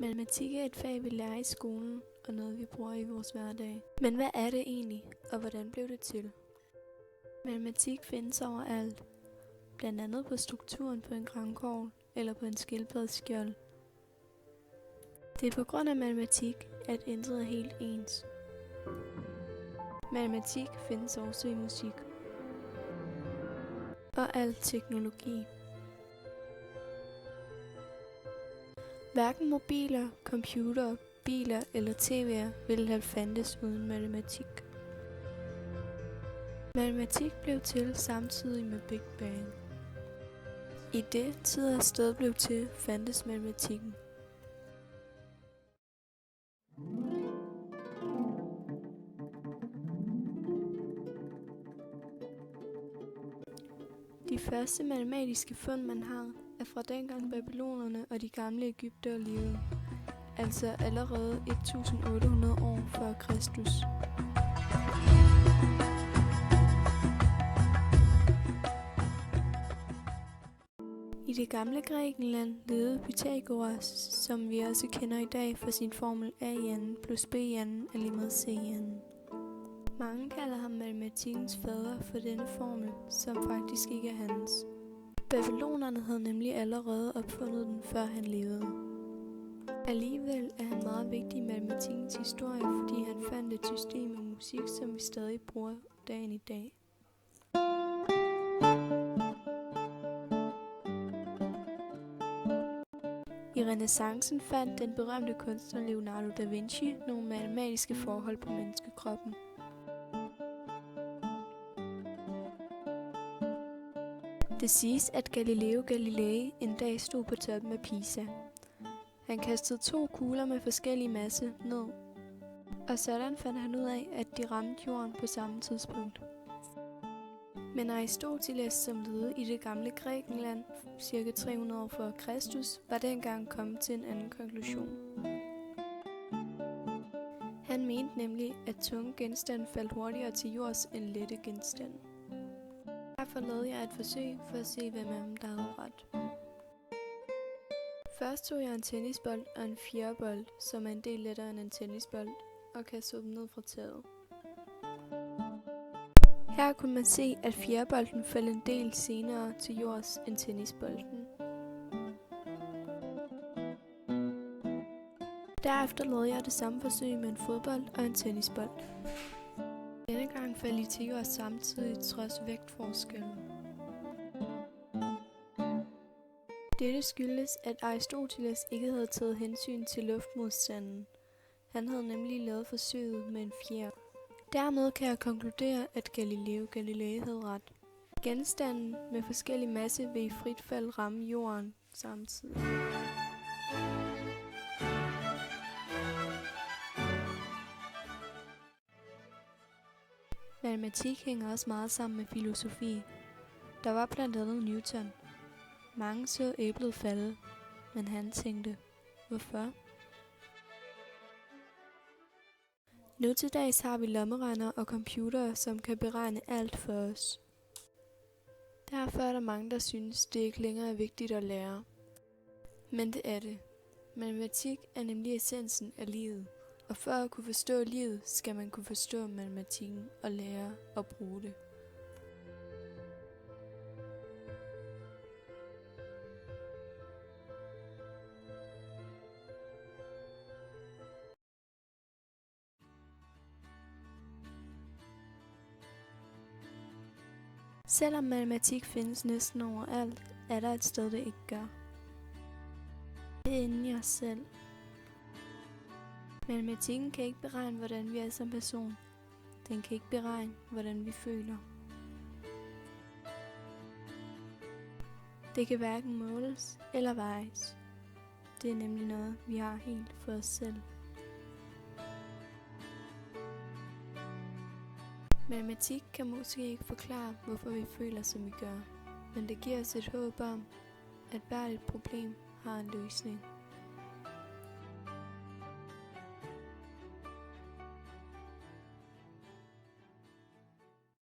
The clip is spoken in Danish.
Matematik er et fag, vi lærer i skolen, og noget vi bruger i vores hverdag. Men hvad er det egentlig, og hvordan blev det til? Matematik findes overalt, blandt andet på strukturen på en grankogl eller på en skildpaddes skjold. Det er på grund af matematik, at intet er helt ens. Matematik findes også i musik og al teknologi. Hverken mobiler, computere, biler eller tv'er ville have fandtes uden matematik. Matematik blev til samtidig med Big Bang. I det tid og sted blev til, fandtes matematikken. De første matematiske fund, man har, er fra dengang babylonerne og de gamle egyptere levede, altså allerede 1800 år før Kristus. I det gamle Grækenland levede Pythagoras, som vi også kender i dag for sin formel a i anden plus b i anden er lige med c i anden. Mange kalder ham matematikkens fader for denne formel, som faktisk ikke er hans. Babylonerne havde nemlig allerede opfundet den, før han levede. Alligevel er han meget vigtig i matematikkens historie, fordi han fandt et system af musik, som vi stadig bruger dagen i dag. I renæssancen fandt den berømte kunstner Leonardo da Vinci nogle matematiske forhold på menneskekroppen. Det siges, at Galileo Galilei en dag stod på toppen af Pisa. Han kastede 2 kugler med forskellig masse ned, og sådan fandt han ud af, at de ramte jorden på samme tidspunkt. Men Aristoteles, som levede i det gamle Grækenland ca. 300 år før Kristus, var dengang kommet til en anden konklusion. Han mente nemlig, at tunge genstande faldt hurtigere til jords end lette genstande. Derfor lavede jeg et forsøg for at se, hvem af dem, der havde ret. Først tog jeg en tennisbold og en fjerbold, som er en del lettere end en tennisbold, og kastede dem ned fra taget. Her kunne man se, at fjerbolden faldt en del senere til jords end tennisbolden. Derefter lavede jeg det samme forsøg med en fodbold og en tennisbold. Denne gang faldt de til jords samtidig trods vægtforskellen. Dette skyldes, at Aristoteles ikke havde taget hensyn til luftmodstanden. Han havde nemlig lavet forsøget med en fjer. Dermed kan jeg konkludere, at Galileo Galilei havde ret. Genstanden med forskellig masse vil i frit fald ramme jorden samtidig. Matematik hænger også meget sammen med filosofi. Der var blandt andet Newton. Mange så æblet falde, men han tænkte, hvorfor? Nu til dags har vi lommeregner og computere, som kan beregne alt for os. Derfor er der mange, der synes, det ikke længere er vigtigt at lære. Men det er det. Matematik er nemlig essensen af livet. Og for at kunne forstå livet, skal man kunne forstå matematikken og lære at bruge det. Selvom matematik findes næsten overalt, er der et sted, det ikke gør. Det er inde i os selv. Matematikken kan ikke beregne, hvordan vi er som person. Den kan ikke beregne, hvordan vi føler. Det kan hverken måles eller vejes. Det er nemlig noget, vi har helt for os selv. Matematik kan måske ikke forklare, hvorfor vi føler, som vi gør, men det giver os et håb om, at hvert et problem har en løsning.